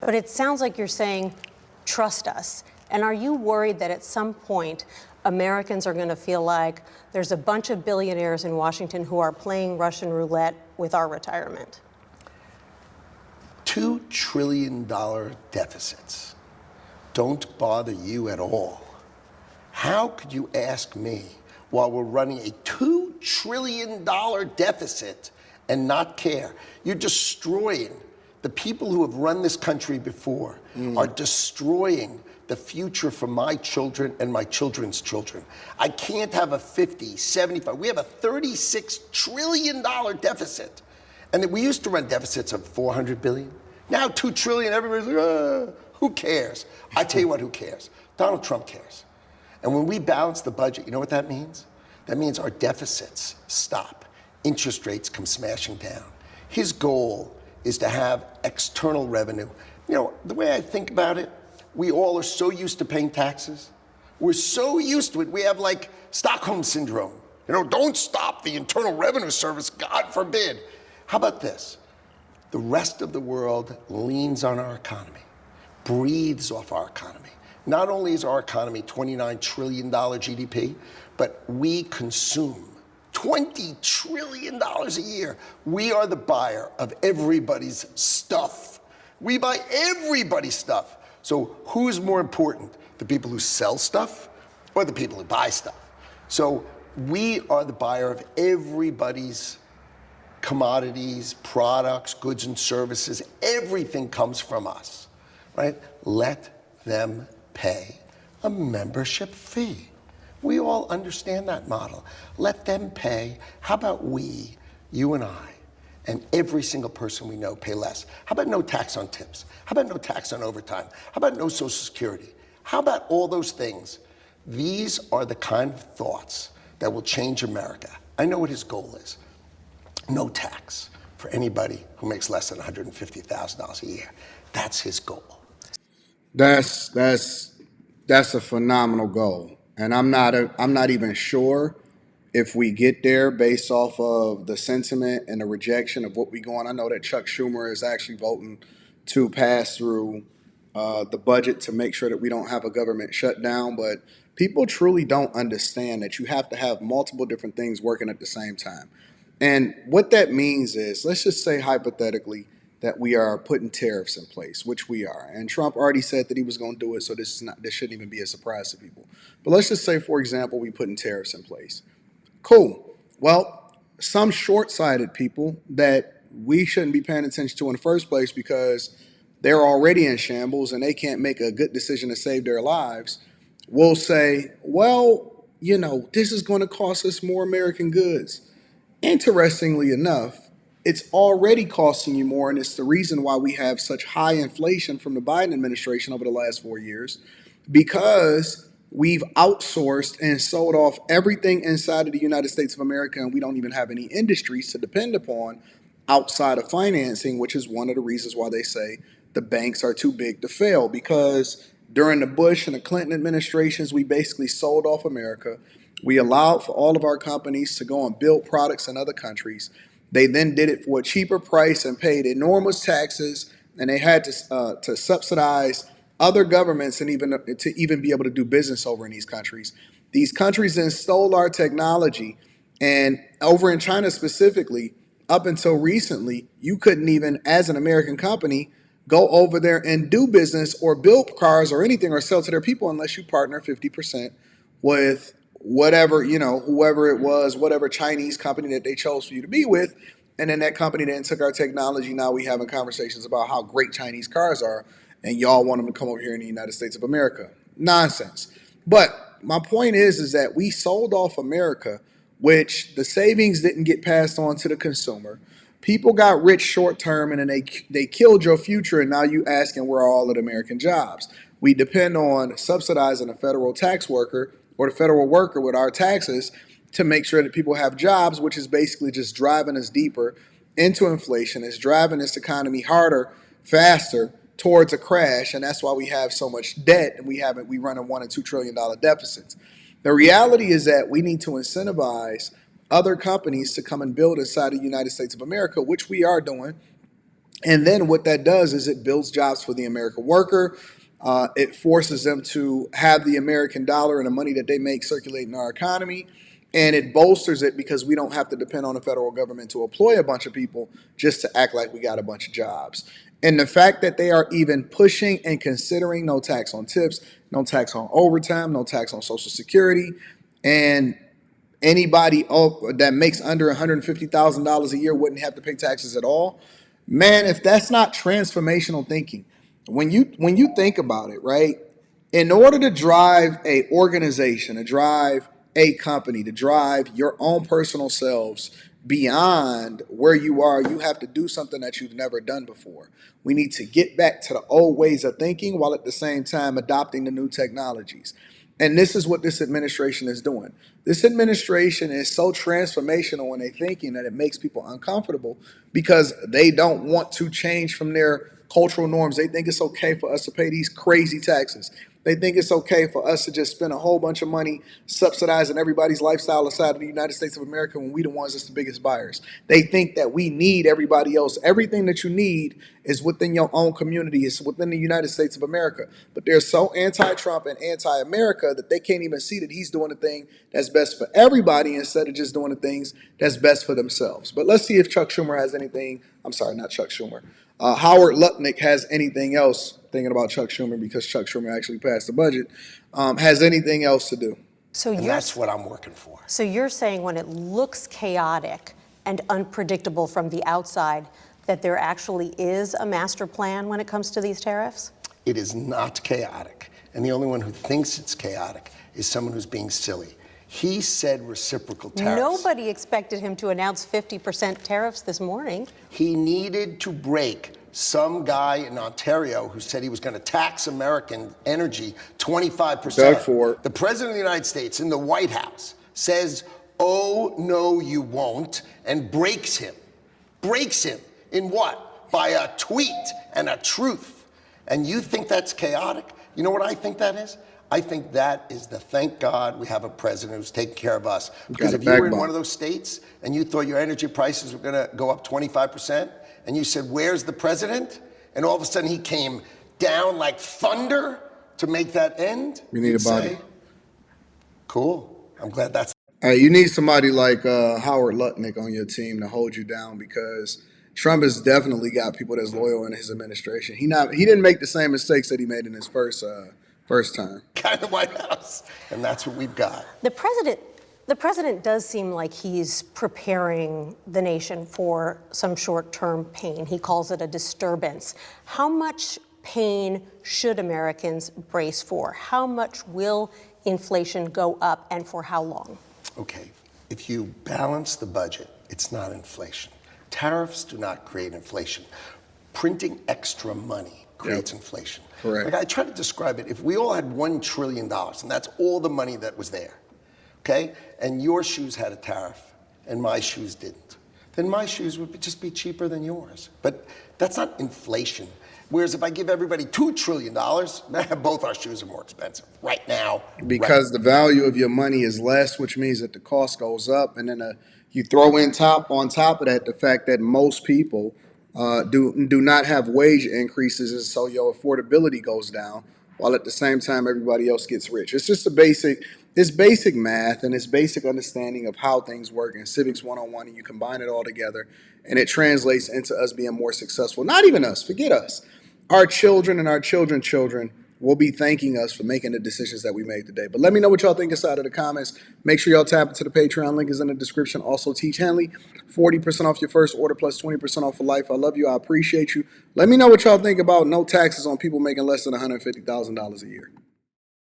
But it sounds like you're saying, trust us. And are you worried that at some point, Americans are going to feel like there's a bunch of billionaires in Washington who are playing Russian roulette with our retirement? $2 trillion deficits don't bother you at all. How could you ask me, while we're running a $2 trillion deficit, and not care? You're destroying the people who have run this country before, are destroying the future for my children and my children's children. I can't have a 50, 75, we have a $36 trillion deficit. And we used to run deficits of 400 billion. Now 2 trillion, everybody's like, who cares? I tell you what, who cares? Donald Trump cares. And when we balance the budget, you know what that means? That means our deficits stop. Interest rates come smashing down. His goal is to have external revenue. You know, the way I think about it, we all are so used to paying taxes. We're so used to it. We have like Stockholm syndrome. You know, don't stop the Internal Revenue Service, God forbid. How about this? The rest of the world leans on our economy, breathes off our economy. Not only is our economy $29 trillion GDP, but we consume $20 trillion a year. We are the buyer of everybody's stuff. We buy everybody's stuff. So who's more important, the people who sell stuff or the people who buy stuff? So we are the buyer of everybody's commodities, products, goods and services. Everything comes from us, right? Let them pay a membership fee. We all understand that model. Let them pay. How about we, you and I, and every single person we know pay less? How about no tax on tips? How about no tax on overtime? How about no Social Security? How about all those things? These are the kind of thoughts that will change America. I know what his goal is. No tax for anybody who makes less than $150,000 a year. That's his goal. That's a phenomenal goal, and I'm not even sure if we get there based off of the sentiment and the rejection of what we go on. I know that Chuck Schumer is actually voting to pass through the budget to make sure that we don't have a government shutdown, but people truly don't understand that you have to have multiple different things working at the same time. And what that means is, let's just say hypothetically that we are putting tariffs in place, which we are. And Trump already said that he was going to do it, so this shouldn't even be a surprise to people. But let's just say, for example, we putting tariffs in place. Cool. Well, some short-sighted people that we shouldn't be paying attention to in the first place because they're already in shambles and they can't make a good decision to save their lives will say, well, you know, this is going to cost us more American goods. Interestingly enough, it's already costing you more, and it's the reason why we have such high inflation from the Biden administration over the last 4 years, because we've outsourced and sold off everything inside of the United States of America, and we don't even have any industries to depend upon outside of financing, which is one of the reasons why they say the banks are too big to fail, because during the Bush and the Clinton administrations, we basically sold off America. We allowed for all of our companies to go and build products in other countries. They then did it for a cheaper price and paid enormous taxes, and they had to subsidize other governments and even be able to do business over in these countries. These countries then stole our technology, and over in China specifically, up until recently, you couldn't even, as an American company, go over there and do business or build cars or anything or sell to their people unless you partner 50% with whatever, you know, whoever it was, whatever Chinese company that they chose for you to be with. And then that company then took our technology. Now we having conversations about how great Chinese cars are, and y'all want them to come over here in the United States of America. Nonsense. But my point is that we sold off America, which the savings didn't get passed on to the consumer. People got rich short term, and then they killed your future, and now you asking where are all of the American jobs? We depend on subsidizing a federal tax worker or the federal worker with our taxes to make sure that people have jobs, which is basically just driving us deeper into inflation. It's driving this economy harder, faster towards a crash, and that's why we have so much debt, and we run a $1 and $2 trillion deficits. The reality is that we need to incentivize other companies to come and build inside the United States of America, which we are doing. And then what that does is it builds jobs for the American worker. It forces them to have the American dollar and the money that they make circulate in our economy. And it bolsters it because we don't have to depend on the federal government to employ a bunch of people just to act like we got a bunch of jobs. And the fact that they are even pushing and considering no tax on tips, no tax on overtime, no tax on Social Security, and anybody that makes under $150,000 a year wouldn't have to pay taxes at all. Man, if that's not transformational thinking, when you think about it, right? In order to drive a organization, to drive a company, to drive your own personal selves beyond where you are, you have to do something that you've never done before. We need to get back to the old ways of thinking while at the same time adopting the new technologies. And this is what this administration is doing. This administration is so transformational in their thinking that it makes people uncomfortable because they don't want to change from their cultural norms. They think it's okay for us to pay these crazy taxes. They think it's okay for us to just spend a whole bunch of money subsidizing everybody's lifestyle outside of the United States of America when we the ones that's the biggest buyers. They think that we need everybody else. Everything that you need is within your own community. It's within the United States of America. But they're so anti-Trump and anti-America that they can't even see that he's doing the thing that's best for everybody instead of just doing the things that's best for themselves. But let's see if Chuck Schumer has anything. I'm sorry, not Chuck Schumer. Howard Lutnick has anything else, thinking about Chuck Schumer because Chuck Schumer actually passed the budget, has anything else to do. So And that's what I'm working for. So you're saying when it looks chaotic and unpredictable from the outside, that there actually is a master plan when it comes to these tariffs? It is not chaotic. And the only one who thinks it's chaotic is someone who's being silly. He said reciprocal tariffs. Nobody expected him to announce 50% tariffs this morning. He needed to break some guy in Ontario who said he was going to tax American energy 25%. Doug Ford. The President of the United States in the White House says, "Oh, no, you won't," and breaks him. Breaks him in what? By a tweet and a truth. And you think that's chaotic? You know what I think that is? I think that is the thank God we have a president who's taking care of us. Because if you were in one of those states and you thought your energy prices were going to go up 25%, and you said, "Where's the president?" and all of a sudden he came down like thunder to make that end, You need a body. Cool. I'm glad that's. You need somebody like Howard Lutnick on your team to hold you down because Trump has definitely got people that's loyal in his administration. He didn't make the same mistakes that he made in his first time. Kind of White House, and that's what we've got. The president does seem like he's preparing the nation for some short-term pain. He calls it a disturbance. How much pain should Americans brace for? How much will inflation go up, and for how long? Okay, if you balance the budget, it's not inflation. Tariffs do not create inflation. Printing extra money creates inflation. Correct. Like I try to describe it, if we all had $1 trillion, and that's all the money that was there, okay, and your shoes had a tariff, and my shoes didn't, then my shoes would just be cheaper than yours. But that's not inflation. Whereas if I give everybody $2 trillion, both our shoes are more expensive right now. Because the value of your money is less, which means that the cost goes up. And then you throw in on top of that the fact that most people do not have wage increases, and so your affordability goes down, while at the same time everybody else gets rich. It's just it's basic math and it's basic understanding of how things work in Civics 101, and you combine it all together, and it translates into us being more successful. Not even us, forget us. Our children and our children's children will be thanking us for making the decisions that we made today. But let me know what y'all think inside of the comments. Make sure y'all tap into the Patreon. Link is in the description. Also, Teach Henley, 40% off your first order plus 20% off for life. I love you. I appreciate you. Let me know what y'all think about no taxes on people making less than $150,000 a year.